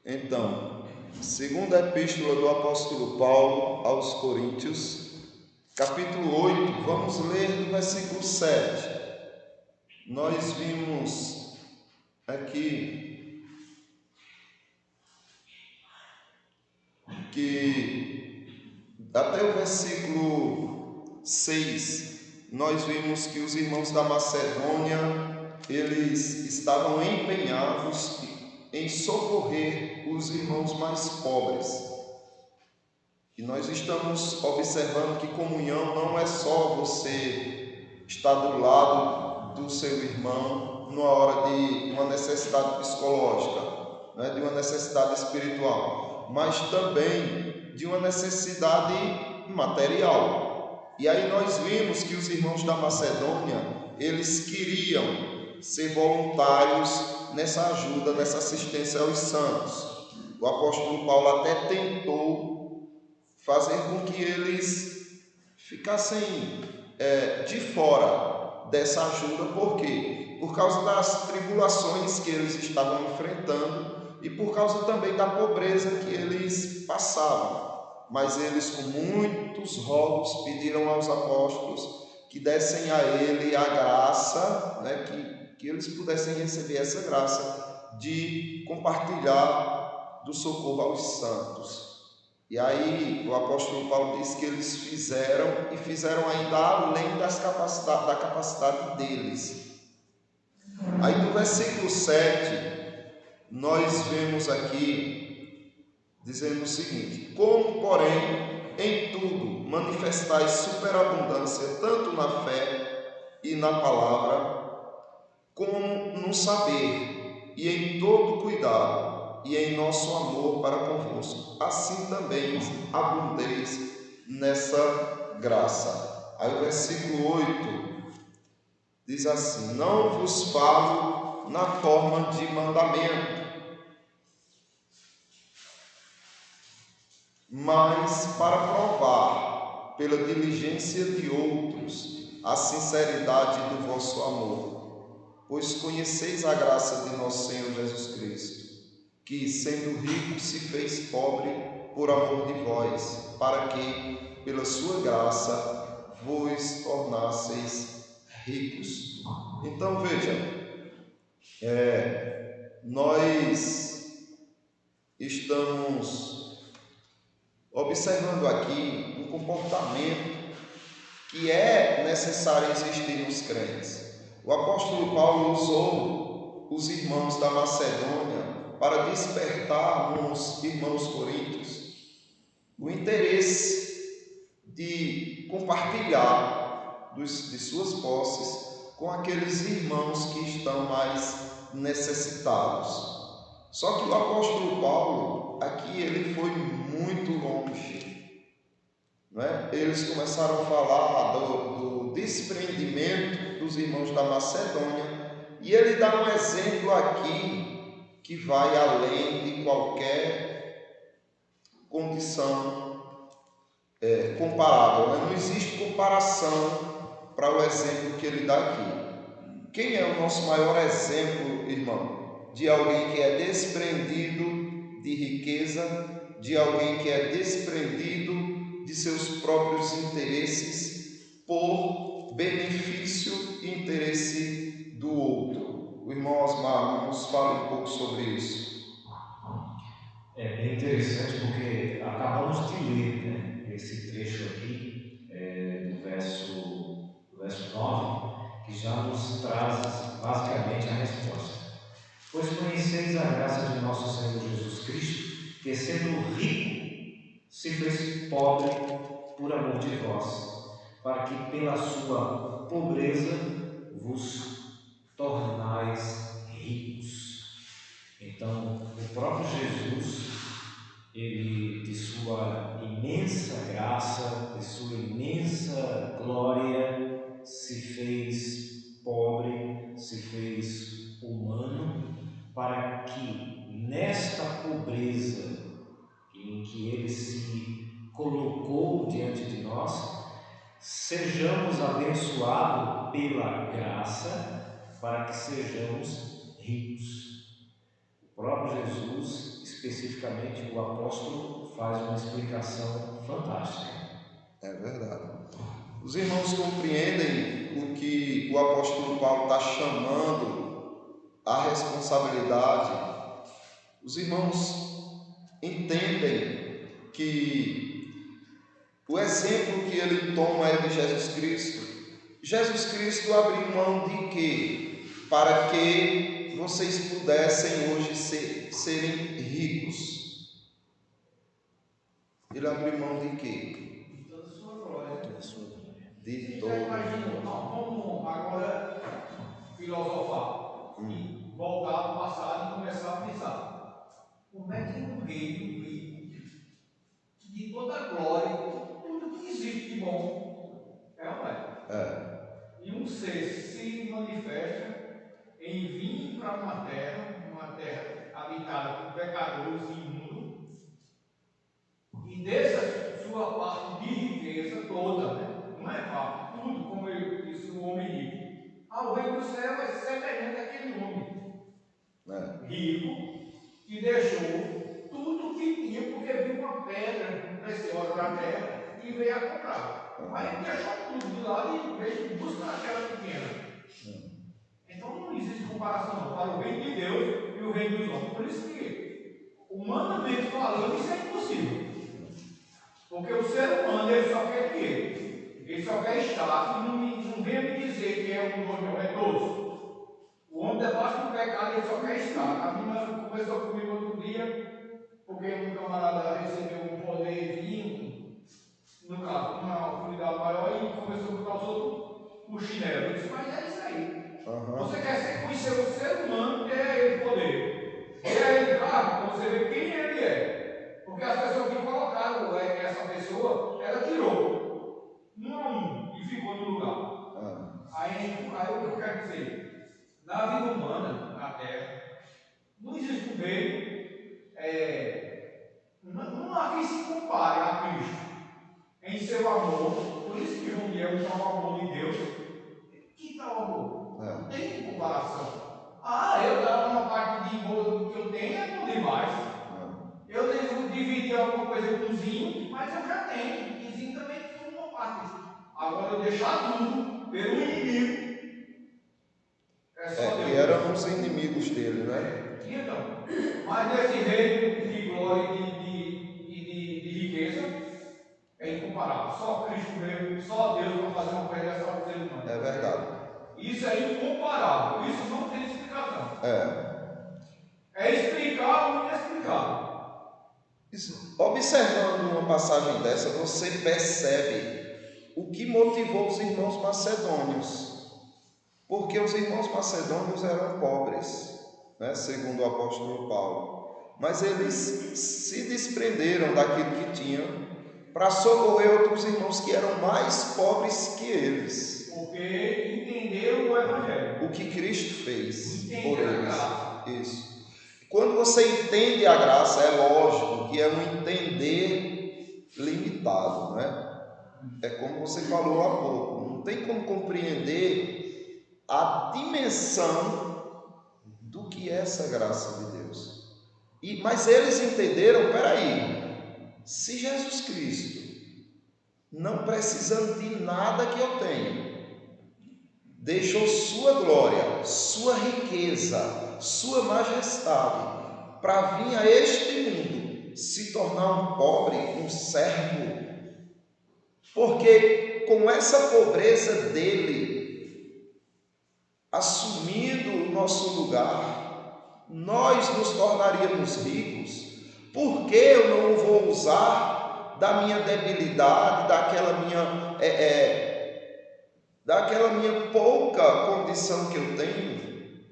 Então, segunda epístola do apóstolo Paulo aos Coríntios, capítulo 8, vamos ler do versículo 7. Nós vimos aqui que até o versículo 6, nós vimos que os irmãos da Macedônia, eles estavam empenhados em socorrer os irmãos mais pobres. E nós estamos observando que comunhão não é só você estar do lado do seu irmão numa hora de uma necessidade psicológica, né, de uma necessidade espiritual, mas também de uma necessidade material. E aí nós vimos que os irmãos da Macedônia, eles queriam ser voluntários nessa ajuda, nessa assistência aos santos. O apóstolo Paulo até tentou fazer com que eles ficassem de fora dessa ajuda. Por quê? Por causa das tribulações que eles estavam enfrentando e por causa também da pobreza que eles passavam. Mas eles, com muitos rogos, pediram aos apóstolos que dessem a ele a graça, né, que eles pudessem receber essa graça de compartilhar do socorro aos santos. E aí o apóstolo Paulo diz que eles fizeram e fizeram ainda além da capacidade deles. Aí no versículo 7, nós vemos aqui dizendo o seguinte: como, porém, em tudo manifestais superabundância, tanto na fé e na palavra, como no saber, e em todo cuidado, e em nosso amor para convosco, assim também abundeis nessa graça. Aí o versículo 8 diz assim: não vos falo na forma de mandamento, mas para provar, pela diligência de outros, a sinceridade do vosso amor. Pois conheceis a graça de nosso Senhor Jesus Cristo, que, sendo rico, se fez pobre por amor de vós, para que, pela sua graça, vos tornasseis ricos. Então veja, nós estamos observando aqui um comportamento que é necessário existir nos crentes. O apóstolo Paulo usou os irmãos da Macedônia para despertar nos irmãos coríntios o interesse de compartilhar de suas posses com aqueles irmãos que estão mais necessitados. Só que o apóstolo Paulo, aqui, ele foi muito longe, não é? Eles começaram a falar do desprendimento dos irmãos da Macedônia, e ele dá um exemplo aqui que vai além de qualquer condição comparável, né? Não existe comparação para o exemplo que ele dá aqui. Quem é o nosso maior exemplo, irmão, de alguém que é desprendido de riqueza, de alguém que é desprendido de seus próprios interesses por benefício e interesse do outro? O irmão Osmar nos fala um pouco sobre isso. É bem interessante porque acabamos de ler, né, esse trecho aqui do verso 9, que já nos traz basicamente a resposta. Pois conheceis a graça de nosso Senhor Jesus Cristo, que sendo rico, se fez pobre por amor de vós, para que pela sua pobreza vos tornais ricos. Então, o próprio Jesus, ele, de sua imensa graça, de sua imensa glória, se fez pobre, se fez humano, para que nesta pobreza em que ele se colocou diante de nós, sejamos abençoados pela graça, para que sejamos ricos. O próprio Jesus especificamente, o apóstolo faz uma explicação fantástica. É verdade. Os irmãos compreendem o que o apóstolo Paulo está chamando a responsabilidade. Os irmãos entendem que o exemplo que ele toma é de Jesus Cristo. Jesus Cristo abriu mão de quê? Para que vocês pudessem hoje serem ricos. Ele abriu mão de quê? De toda a sua glória. De toda a glória. Imagina, vamos agora filosofar e voltar ao passado e começar a pensar. Como é que um reino rico, de toda a glória, tudo que existe de bom, é ou não é? E um ser se manifesta em vir para uma terra habitada por pecadores e imundos, e dessa sua parte de riqueza toda, né? Não é parte, tudo, como eu disse, o homem rico. O reino do céu é semelhante àquele homem rico que deixou tudo que tinha, porque viu uma pedra preciosa na terra e veio a comprar. Mas ele deixou tudo de lado e veio buscar aquela pequena. Então não existe comparação não, para o reino de Deus e o reino dos homens. Por isso que, humanamente falando, isso é impossível. Porque o ser humano, ele só quer dinheiro. Ele só quer estar. E não venha me dizer que é um dono, não, é todos. O homem debaixo do pecado, ele só quer estar. A minha começou comigo outro dia, porque um camarada recebeu um poder vinho, no caso, uma autoridade maior, e começou a botar os outros no chinelo. Eu disse, mas é isso aí. Você quer conhecer o ser humano, que é ele poder. E é ele cargo, para você ver quem ele é. Porque as pessoas que colocaram essa pessoa, ela tirou. Um a um, e ficou no lugar. Aí o que eu quero dizer? Na vida humana, na Terra, não existe governo, não há quem se compare a Cristo em seu amor. Por isso que João é o amor de Deus. Que tal amor? Não tem comparação. Eu dar uma parte de bolo que eu tenho é bom demais. Eu devo dividir alguma coisa com o Zinho, mas eu já tenho. E Zinho também tem uma parte. Agora eu deixar tudo pelo inimigo. É só Deus. E eram os inimigos dele, né? Então, mas nesse reino de glória e de riqueza, é incomparável. Só Cristo mesmo, só Deus para fazer uma coisa dessa ao ser humano. É verdade. Isso é incomparável. Isso não tem explicação. É explicar o inexplicável. Observando uma passagem dessa, você percebe o que motivou os irmãos macedônios. Porque os irmãos macedônios eram pobres, né, segundo o apóstolo Paulo. Mas eles se desprenderam daquilo que tinham para socorrer outros irmãos que eram mais pobres que eles. Porque entenderam o Evangelho. O que Cristo fez por eles. Isso. Quando você entende a graça, é lógico que é um entender limitado, né? É como você falou há pouco. Não tem como compreender a dimensão do que é essa graça de Deus. Mas eles entenderam, peraí, se Jesus Cristo, não precisando de nada que eu tenho, deixou sua glória, sua riqueza, sua majestade, para vir a este mundo, se tornar um pobre, um servo, porque com essa pobreza dele, assumindo o nosso lugar, nós nos tornaríamos ricos. Por que eu não vou usar da minha debilidade, daquela minha pouca condição que eu tenho,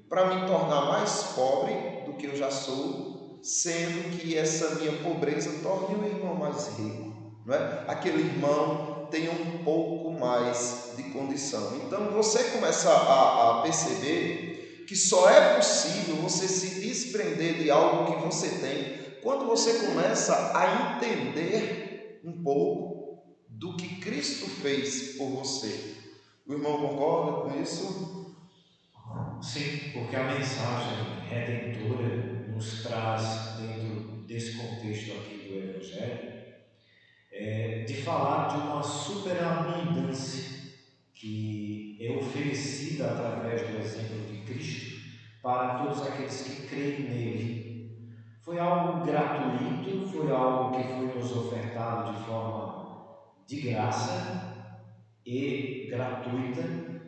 para me tornar mais pobre do que eu já sou, sendo que essa minha pobreza torne o irmão mais rico, não é? Aquele irmão tem um pouco mais de condição. Então você começa a perceber que só é possível você se desprender de algo que você tem quando você começa a entender um pouco do que Cristo fez por você. O irmão concorda com isso? Sim, porque a mensagem redentora nos traz dentro desse contexto aqui do Evangelho, de falar de uma superabundância que é oferecida através do exemplo de Cristo para todos aqueles que creem nele. Foi algo gratuito, foi algo que foi nos ofertado de forma de graça e gratuita,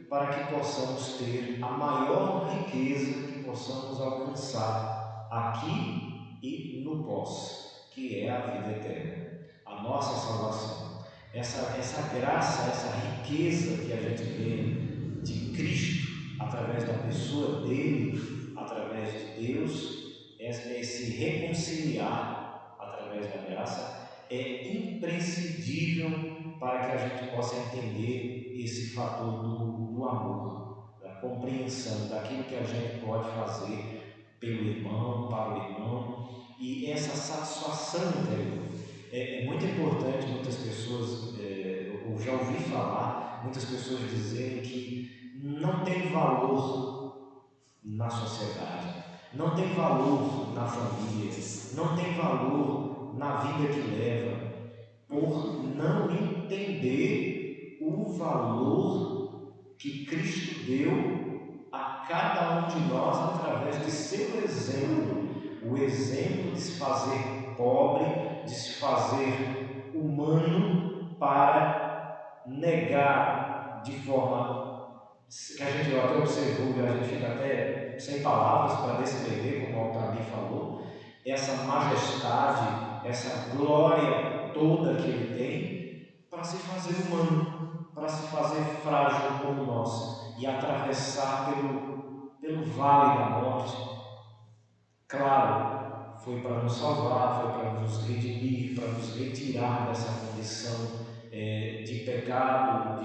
para que possamos ter a maior riqueza que possamos alcançar aqui e no pós, que é a vida eterna, a nossa salvação. Essa graça, essa riqueza que a gente vê de Cristo, através da pessoa dele, através de Deus, esse reconciliar através da graça, é imprescindível para que a gente possa entender esse fator do amor, da compreensão daquilo que a gente pode fazer pelo irmão, para o irmão, e essa satisfação interior. É muito importante, muitas pessoas, eu já ouvi falar, muitas pessoas dizerem que não tem valor na sociedade, não tem valor na família, não tem valor na vida que leva, por não entender o valor que Cristo deu a cada um de nós através de seu exemplo, o exemplo de se fazer pobre, de se fazer humano, para negar de forma que a gente até observou e a gente fica até sem palavras para descrever, como o Altamir falou, essa majestade, essa glória toda que ele tem, para se fazer humano, para se fazer frágil como nós e atravessar pelo vale da morte. Claro, foi para nos salvar, foi para nos redimir, para nos retirar dessa condição de pecado,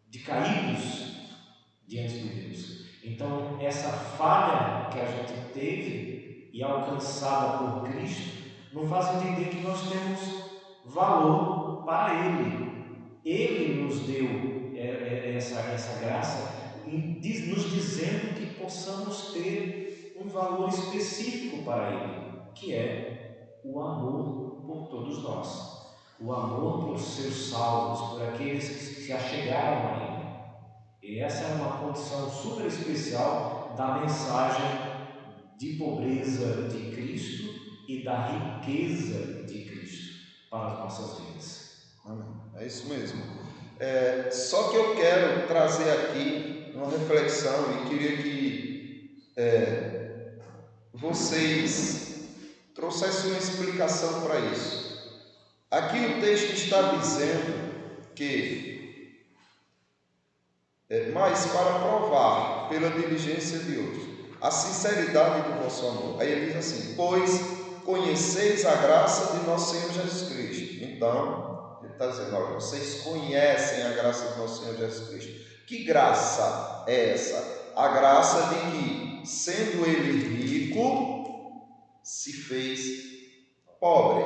de caídos diante de Deus. Então, essa falha que a gente teve e alcançada por Cristo, nos faz entender que nós temos valor para Ele. Ele nos deu essa graça, nos dizendo que possamos ter um valor específico para Ele, que é o amor por todos nós, o amor por seus salvos, por aqueles que se achegaram a Ele. E essa é uma condição super especial da mensagem de pobreza de Cristo e da riqueza de Cristo para as nossas vidas. Amém. É isso mesmo. Só que eu quero trazer aqui uma reflexão e queria que vocês trouxessem uma explicação para isso. Aqui o texto está dizendo que, mas para provar pela diligência de outros a sinceridade do vosso amor. Aí ele diz assim: pois conheceis a graça de nosso Senhor Jesus Cristo. Então, ele está dizendo: olha, vocês conhecem a graça de nosso Senhor Jesus Cristo. Que graça é essa? A graça de que, sendo ele rico, se fez pobre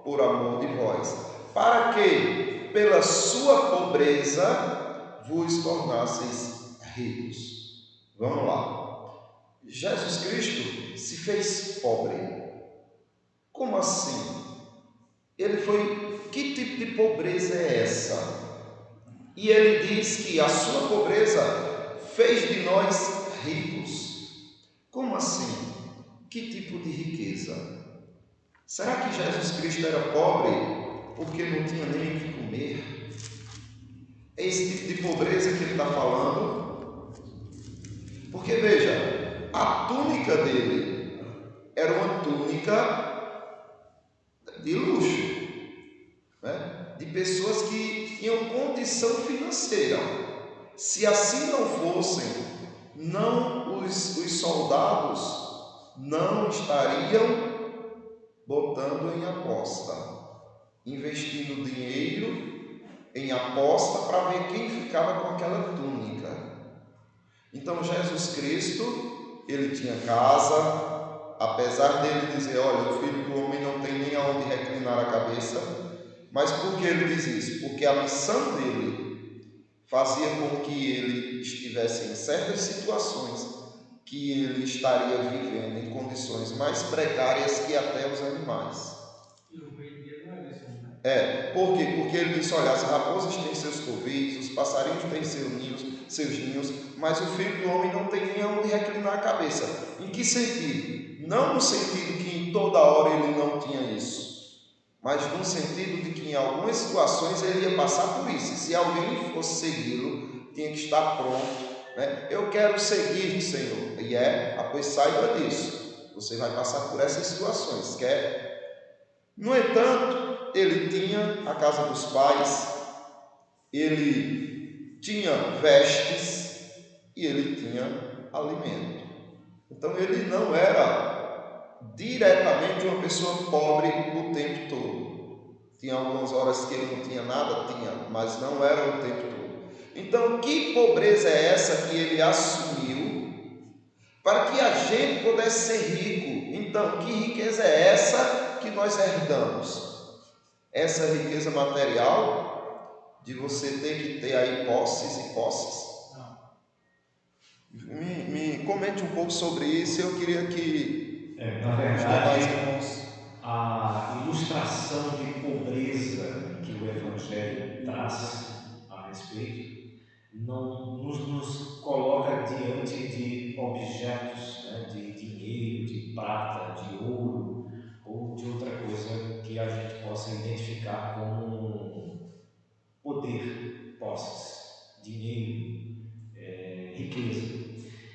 por amor de vós, para que, pela sua pobreza, vos tornasseis ricos. Vamos lá. Jesus Cristo se fez pobre. Como assim? Ele foi... Que tipo de pobreza é essa? E ele diz que a sua pobreza fez de nós ricos. Como assim? Que tipo de riqueza? Será que Jesus Cristo era pobre porque não tinha nem o que comer? É esse tipo de pobreza que ele está falando? Porque veja, a túnica dele era uma túnica de luxo, né? De pessoas que tinham condição financeira. Se assim não fossem, os soldados não estariam botando em aposta, investindo dinheiro em aposta para ver quem ficava com aquela túnica. Então Jesus Cristo, ele tinha casa, apesar dele dizer: olha, o Filho do Homem não tem nem aonde reclinar a cabeça. Mas por que ele diz isso? Porque a missão dele fazia com que ele estivesse em certas situações que ele estaria vivendo em condições mais precárias que até os animais. E o meio dia não é isso, né? Por quê? Porque ele disse, olha, as raposas têm seus covis, os passarinhos têm seus ninhos, mas o Filho do Homem não tem nem onde reclinar a cabeça. Em que sentido? Não no sentido que em toda hora ele não tinha isso, mas no sentido de que em algumas situações ele ia passar por isso. E se alguém fosse segui-lo, tinha que estar pronto, né? Eu quero seguir-te, Senhor. Pois saiba disso. Você vai passar por essas situações, quer? No entanto, ele tinha a casa dos pais, ele tinha vestes e ele tinha alimento. Então ele não era diretamente uma pessoa pobre o tempo todo. Tinha algumas horas que ele não tinha nada, mas não era o tempo todo. Então, que pobreza é essa que ele assumiu para que a gente pudesse ser rico? Então, que riqueza é essa que nós herdamos? Essa riqueza material de você ter que ter aí posses e posses? Me comente um pouco sobre isso. Eu queria que na verdade, os demais irmãos... a ilustração de pobreza que o Evangelho traz a respeito não nos coloca diante de objetos, né, de dinheiro, de prata, de ouro ou de outra coisa que a gente possa identificar como poder, posses, dinheiro, riqueza.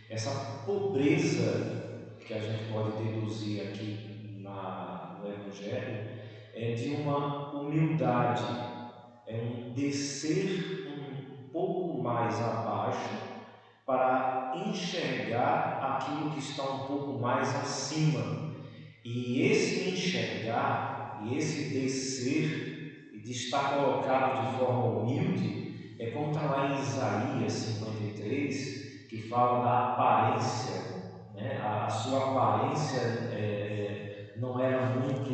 Essa pobreza que a gente pode deduzir aqui no Evangelho é de uma humildade, é um descer um pouco mais abaixo para enxergar aquilo que está um pouco mais acima. E esse enxergar e esse descer de estar colocado de forma humilde é como está lá em Isaías 53, que fala da aparência, né? A sua aparência não era muito,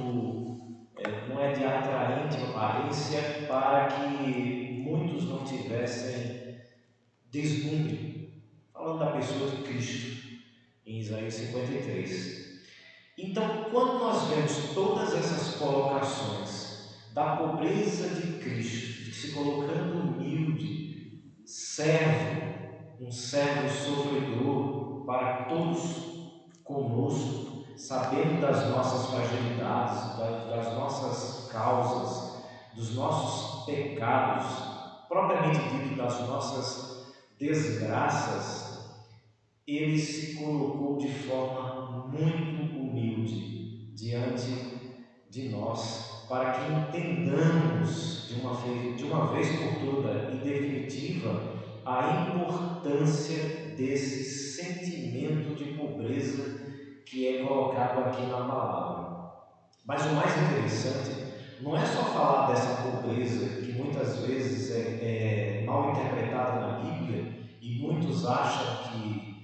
não é de atraente aparência para que muitos não tivessem deslumbre, falando da pessoa de Cristo, em Isaías 53. Então, quando nós vemos todas essas colocações da pobreza de Cristo, se colocando humilde, um servo sofredor para todos conosco, sabendo das nossas fragilidades, das nossas causas, dos nossos pecados, propriamente dito, das nossas desgraças, ele se colocou de forma muito humilde diante de nós, para que entendamos de uma vez por toda e definitiva a importância desse sentimento de pobreza que é colocado aqui na palavra. Mas o mais interessante não é só falar dessa pobreza que muitas vezes é mal interpretada na Bíblia e muitos acham que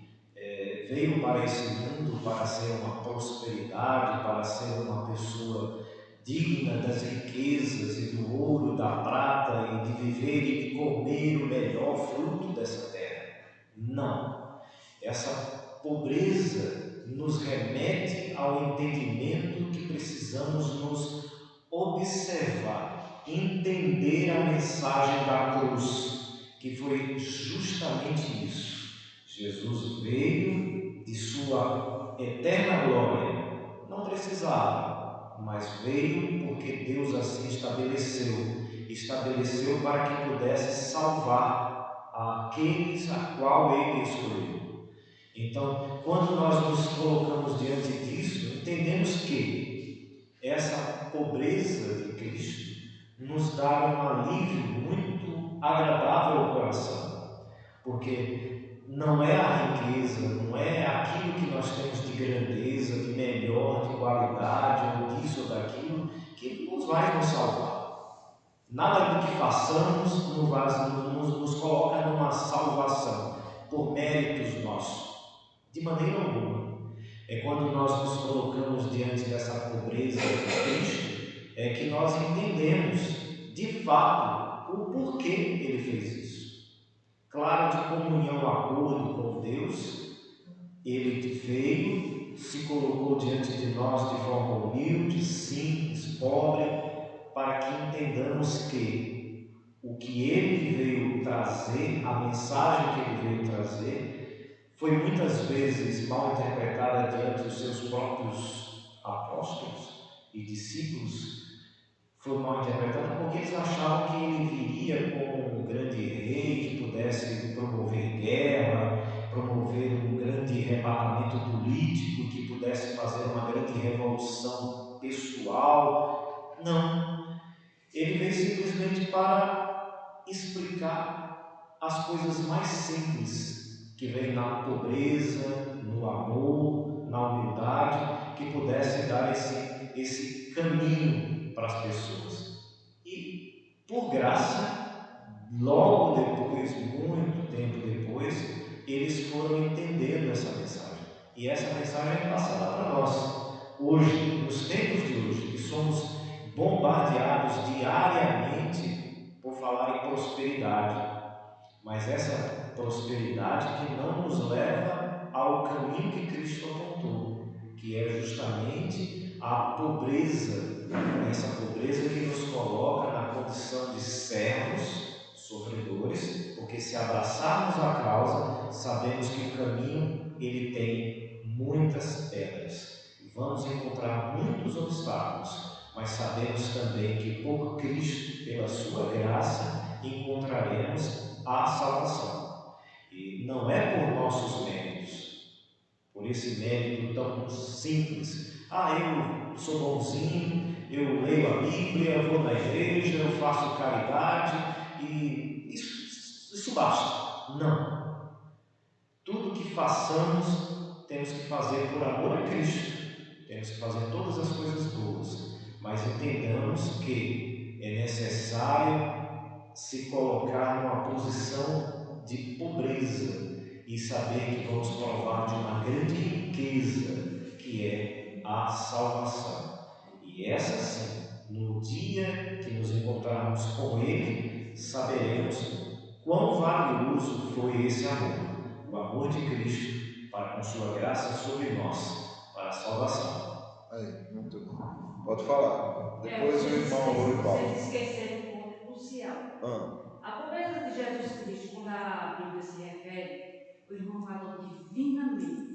veio para esse mundo para ser uma prosperidade, para ser uma pessoa digna das riquezas e do ouro, da prata e de viver e de comer o melhor fruto dessa terra. Não. Essa pobreza nos remete ao entendimento que precisamos nos observar, entender a mensagem da cruz, que foi justamente isso. Jesus veio de sua eterna glória, não precisava, mas veio porque Deus assim estabeleceu para que pudesse salvar aqueles a qual Ele escolheu. Então, quando nós nos colocamos diante disso, entendemos que essa pobreza de Cristo nos dá um alívio muito agradável ao coração, porque não é a riqueza, não é aquilo que nós temos de grandeza, de melhor, de qualidade, ou disso ou daquilo, que nos vai nos salvar. Nada do que façamos nos coloca numa salvação por méritos nossos, de maneira alguma. É quando nós nos colocamos diante dessa pobreza de Cristo, é que nós entendemos de fato o porquê Ele fez isso. Claro, de comunhão, acordo com Deus, Ele veio, se colocou diante de nós de forma humilde, simples, pobre, para que entendamos que o que ele veio trazer, a mensagem que ele veio trazer, foi muitas vezes mal interpretada diante dos seus próprios apóstolos e discípulos. Foi mal interpretada porque eles achavam que ele viria como um grande rei que pudesse promover guerra, promover um grande arrebatamento político, que pudesse fazer uma grande revolução pessoal. Não. Ele veio simplesmente para explicar as coisas mais simples que vem na pobreza, no amor, na humildade, que pudesse dar esse caminho para as pessoas. E, por graça, logo depois, muito tempo depois, eles foram entendendo essa mensagem. E essa mensagem é passada para nós. Hoje, nos tempos de hoje, que somos bombardeados diariamente por falar em prosperidade, mas essa prosperidade que não nos leva ao caminho que Cristo apontou, que é justamente a pobreza, essa pobreza que nos coloca na condição de servos, sofredores, porque se abraçarmos a causa, sabemos que o caminho ele tem muitas pedras, vamos encontrar muitos obstáculos, mas sabemos também que por Cristo, pela sua graça, encontraremos a salvação. E não é por nossos méritos, por esse mérito tão simples. Eu sou bonzinho, eu leio a Bíblia, vou na igreja, eu faço caridade e isso basta. Não. Tudo que façamos, temos que fazer por amor a Cristo. Temos que fazer todas as coisas boas, mas entendamos que é necessário se colocar numa posição de pobreza e saber que vamos provar de uma grande riqueza, que é a salvação. E essa sim, no dia que nos encontrarmos com Ele, saberemos quão valioso foi esse amor, o amor de Cristo para com sua graça sobre nós, para a salvação. Aí, muito bem. Pode falar. Depois o irmão Lourival. Vocês esqueceram um ponto crucial. A pobreza de Jesus Cristo, quando a Bíblia se refere, o irmão falou divinamente.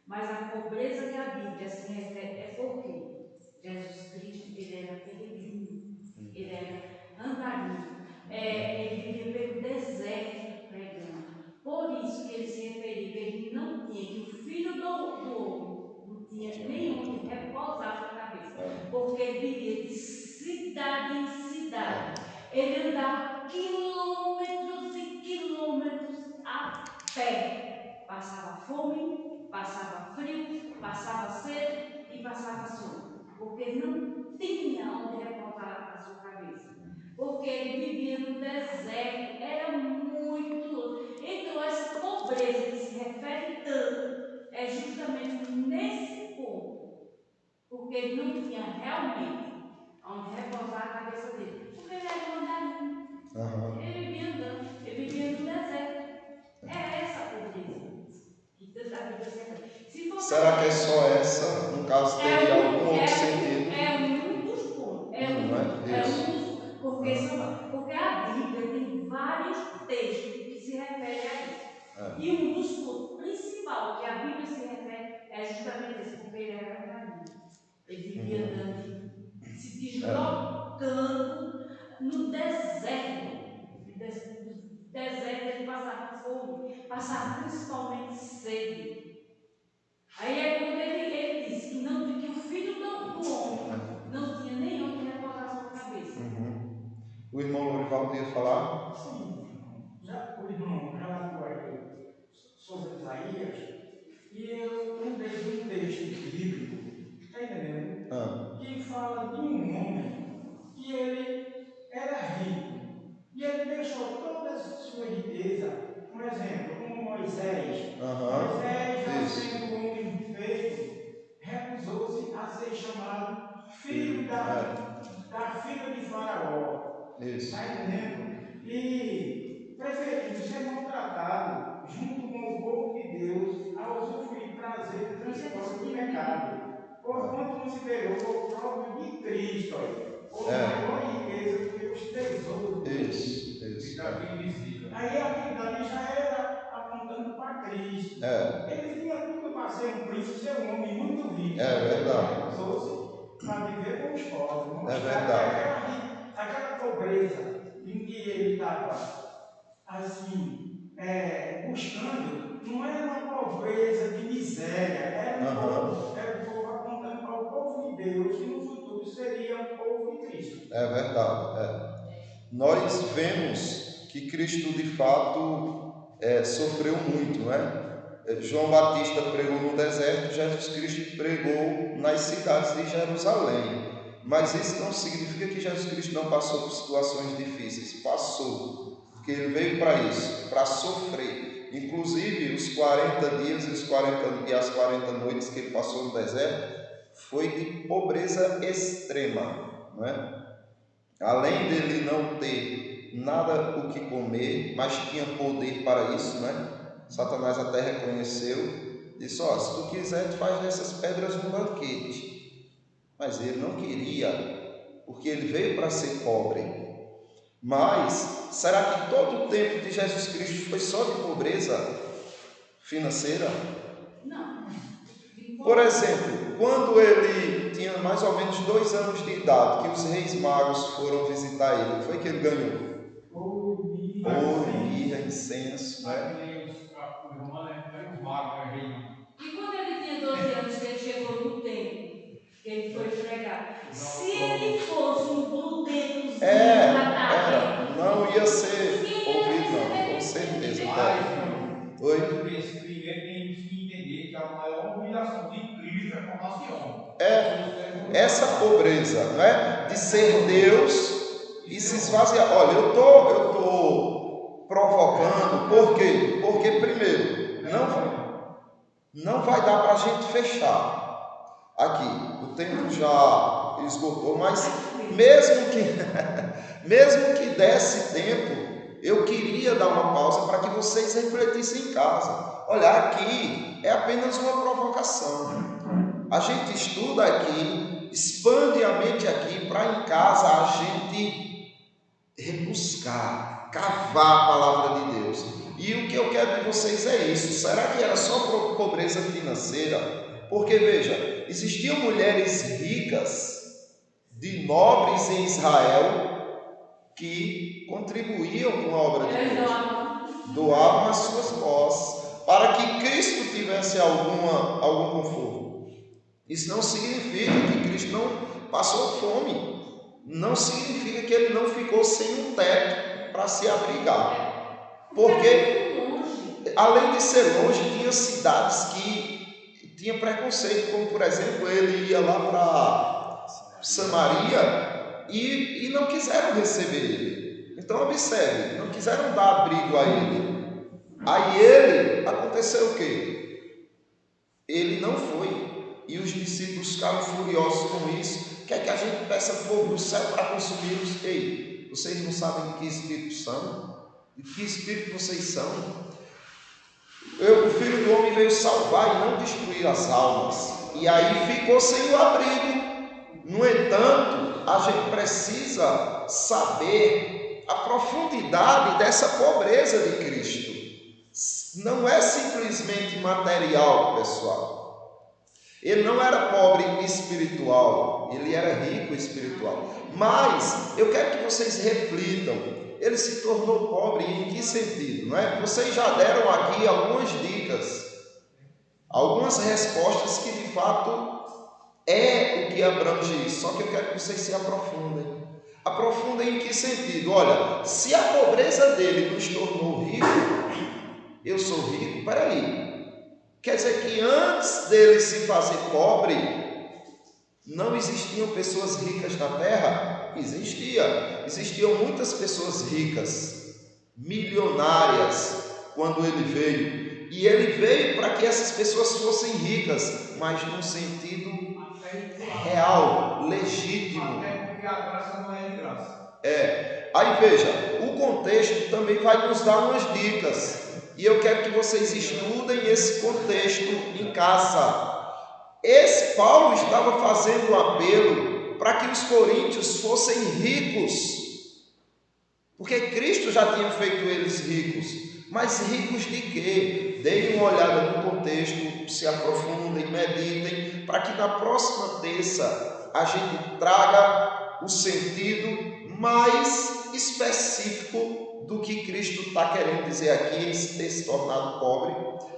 Mas a pobreza que a Bíblia se refere é porque Jesus Cristo, ele era peregrino, ele era andarilho, ele vivia pelo deserto pregando. Por isso que ele se referia que ele não tinha, que o filho do homem não tinha nem onde repousar sua cabeça, porque ele vivia de cidade em cidade. Ele andava quilômetros e quilômetros a pé. Passava fome, passava frio, passava sede e passava sono, porque ele não tinha onde repousar a sua cabeça. Porque ele vivia no deserto, era muito. Então, essa pobreza que se refere tanto é justamente nesse ponto, porque ele não tinha realmente onde repousar a cabeça dele, porque ele era um andarinho. Ele vivia andando, ele vivia no deserto. É essa a pobreza que a Bíblia se refere. Será que é só essa? No caso, teria algum outro sentido? É um dos pontos. Porque a Bíblia tem vários textos que se referem a isso. E um dos pontos principais que a Bíblia se refere é justamente esse, porque ele era andarilho. Ele vivia andando, se deslocando no deserto. No deserto ele passava fome, passava principalmente sede. Aí é quando ele disse que o filho do homem não tinha nem onde repousar sua cabeça. O irmão Lourival podia falar? Sim, o irmão relatou aí sobre Isaías, e eu lembrei de um texto bíblico, está entendendo? Que fala de um homem que ele era rico, e ele deixou toda a sua riqueza. Por exemplo, como Moisés. Moisés, já sendo um homem feito, recusou-se a ser chamado filho da filha de Faraó. Está entendendo? E preferiu ser maltratado junto com com o povo de Deus a usufruir prazer e transporte do pecado, porquanto considerou o próprio de Cristo como maior riqueza do que os tesouros. Isso. Aí aquilo dali já era apontando para Cristo. Ele tinha tudo para ser um príncipe, ser um homem muito rico. É verdade. Ele usou-se para viver com os pobres. É verdade. Aquela pobreza em que ele estava assim, buscando, não era uma pobreza de miséria, era um povo apontando para o povo de Deus, que no futuro seria um povo de Cristo. É verdade. Nós vemos que Cristo de fato sofreu muito, não é? João Batista pregou no deserto, Jesus Cristo pregou nas cidades de Jerusalém. Mas isso não significa que Jesus Cristo não passou por situações difíceis. Passou, porque ele veio para isso, para sofrer. Inclusive, os 40 dias e as 40 noites que ele passou no deserto foi de pobreza extrema, não é? Além dele não ter nada o que comer, mas tinha poder para isso, né? Satanás até reconheceu, disse: se tu quiser, tu faz dessas pedras um banquete. Mas ele não queria, porque ele veio para ser pobre. Mas será que todo o tempo de Jesus Cristo foi só de pobreza financeira? Não. Por exemplo, quando ele tinha mais ou menos 2 anos de idade, que os reis magos foram visitar ele, o que foi que ele ganhou? Ouro, mirra, incenso, né? E quando ele tinha 12 anos, que ele chegou no templo, que ele foi pregar, se ele fosse um bludedozinho não ia ser ouvido, não, com certeza. Oi? Primeiro temos que entender que a maior humilhação de Cristo é tornar-se homem. Essa pobreza, não é? De ser Deus e se esvaziar. Olha, eu tô provocando, por quê? Porque primeiro, não vai dar para a gente fechar aqui. O tempo já esgotou, mas mesmo que desse tempo, eu queria dar uma pausa para que vocês refletissem em casa. Olha, aqui é apenas uma provocação. A gente estuda aqui, expande a mente aqui, para em casa a gente rebuscar, cavar a palavra de Deus. E o que eu quero de vocês é isso. Será que era só pobreza financeira? Porque, veja, existiam mulheres ricas, de nobres em Israel, que contribuíam com a obra de Deus, doavam as suas posses, para que Cristo tivesse algum conforto. Isso não significa que Cristo não passou fome, não significa que ele não ficou sem um teto para se abrigar, porque além de ser longe, tinha cidades que tinham preconceito, como por exemplo, ele ia lá para Samaria e não quiseram receber ele. Então observe, não quiseram dar abrigo a ele. Aí aconteceu o quê? Ele não foi. E os discípulos ficaram furiosos com isso. Quer que a gente peça fogo do céu para consumi-los? Ei, vocês não sabem de que espírito são? De que espírito vocês são? O Filho do Homem veio salvar e não destruir as almas. E aí ficou sem o abrigo. No entanto, a gente precisa saber a profundidade dessa pobreza de Cristo. Não é simplesmente material, pessoal. Ele não era pobre espiritual, ele era rico espiritual. Mas eu quero que vocês reflitam. Ele se tornou pobre em que sentido, não é? Vocês já deram aqui algumas dicas, algumas respostas que de fato é o que abrange isso. Só que eu quero que vocês se aprofundem. Aprofundem em que sentido? Olha, se a pobreza dele nos tornou rico, eu sou rico, peraí. Quer dizer que antes dele se fazer pobre, não existiam pessoas ricas na terra? Existiam muitas pessoas ricas, milionárias, quando ele veio. E ele veio para que essas pessoas fossem ricas, mas num sentido real, legítimo. Até porque a graça não é de graça. Aí veja, o contexto também vai nos dar umas dicas. E eu quero que vocês estudem esse contexto em casa. Esse Paulo estava fazendo um apelo para que os coríntios fossem ricos, porque Cristo já tinha feito eles ricos. Mas ricos de quê? Deem uma olhada no contexto, se aprofundem, meditem, para que na próxima terça a gente traga o sentido mais específico do que Cristo está querendo dizer aqui em ter se tornado pobre,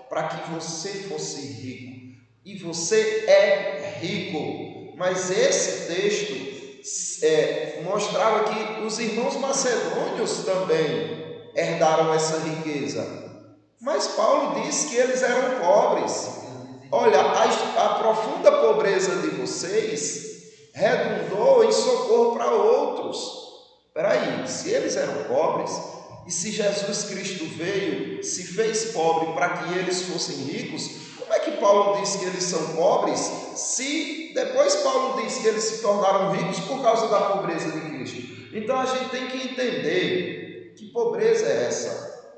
para que você fosse rico. E você é rico. Mas esse texto mostrava que os irmãos macedônios também herdaram essa riqueza. Mas Paulo disse que eles eram pobres. Olha, a profunda pobreza de vocês redundou em socorro para outros. Espera aí, se eles eram pobres, e se Jesus Cristo veio, se fez pobre para que eles fossem ricos, como é que Paulo diz que eles são pobres, se depois Paulo diz que eles se tornaram ricos por causa da pobreza de Cristo? Então a gente tem que entender que pobreza é essa,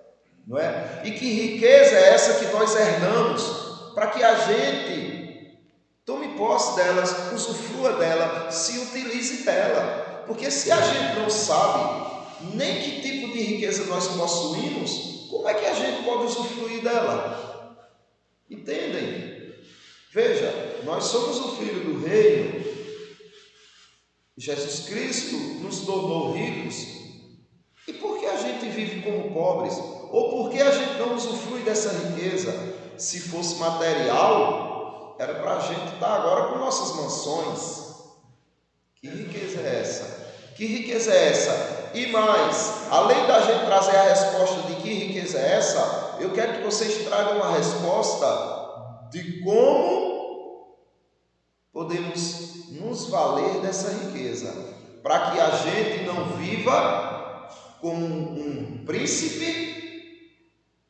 não é? E que riqueza é essa que nós herdamos, para que a gente tome posse delas, usufrua dela, se utilize dela. Porque se a gente não sabe nem que tipo de riqueza nós possuímos, como é que a gente pode usufruir dela? Entendem? Veja, nós somos o filho do reino. Jesus Cristo nos tornou ricos. E por que a gente vive como pobres? Ou por que a gente não usufrui dessa riqueza? Se fosse material, era para a gente estar agora com nossas mansões. Que riqueza é essa? Que riqueza é essa? E mais, além da gente trazer a resposta de que riqueza é essa, eu quero que vocês tragam uma resposta de como podemos nos valer dessa riqueza, para que a gente não viva como um príncipe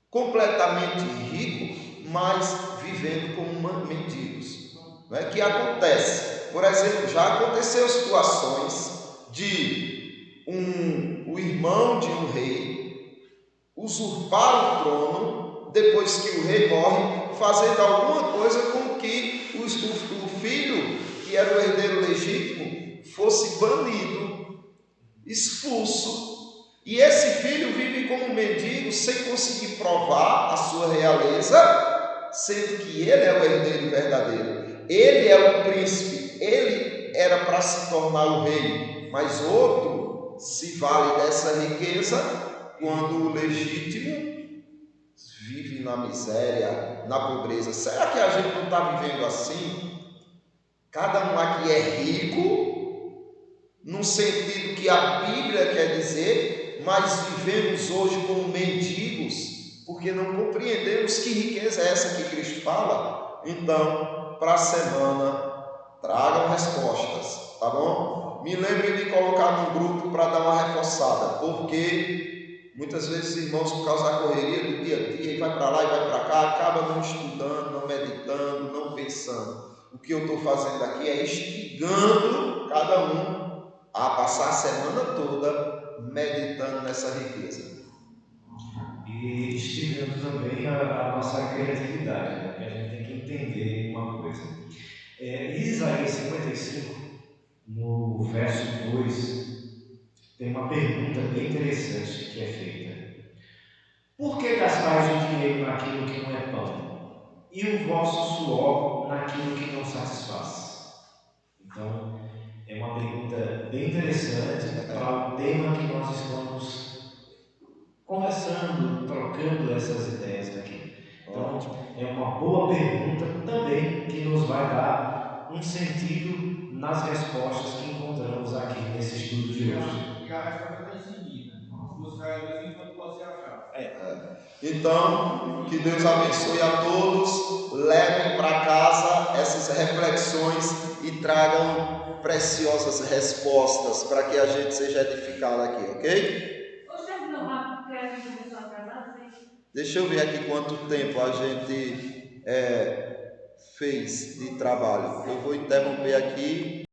completamente rico, mas vivendo como mendigos. Não é que acontece? Por exemplo, já aconteceu situações de o irmão de um rei usurpar o trono depois que o rei morre, fazendo alguma coisa com que o filho, que era o herdeiro legítimo, fosse banido, expulso. E esse filho vive como mendigo sem conseguir provar a sua realeza, sendo que ele é o herdeiro verdadeiro. Ele é o príncipe, ele era para se tornar o rei, mas outro se vale dessa riqueza quando o legítimo vive na miséria, na pobreza. Será que a gente não está vivendo assim? Cada um aqui é rico, no sentido que a Bíblia quer dizer, mas vivemos hoje como mendigos, porque não compreendemos que riqueza é essa que Cristo fala. Então, para a semana, tragam respostas, tá bom? Me lembrem de colocar num grupo para dar uma reforçada, porque muitas vezes, irmãos, por causa da correria do dia a dia, vai para lá e vai para cá, acaba não estudando, não meditando, não pensando. O que eu estou fazendo aqui é instigando cada um a passar a semana toda meditando nessa riqueza. E instigando também a nossa criatividade, né? Que a gente tem que entender uma coisa. Em Isaías 55, no verso 2, tem uma pergunta bem interessante que é feita. Por que gastais o dinheiro naquilo que não é pão, e o vosso suor naquilo que não satisfaz? Então, é uma pergunta bem interessante para o tema que nós estamos conversando, trocando essas ideias aqui. Então, é uma boa pergunta também que nos vai dar um sentido nas respostas que encontramos aqui nesse estudo de hoje. E a resposta está em seguida. Nos realiza enquanto você achar. Então, que Deus abençoe a todos, levem para casa essas reflexões e tragam preciosas respostas para que a gente seja edificado aqui, ok? Deixa eu ver aqui quanto tempo a gente fez de trabalho. Eu vou interromper aqui.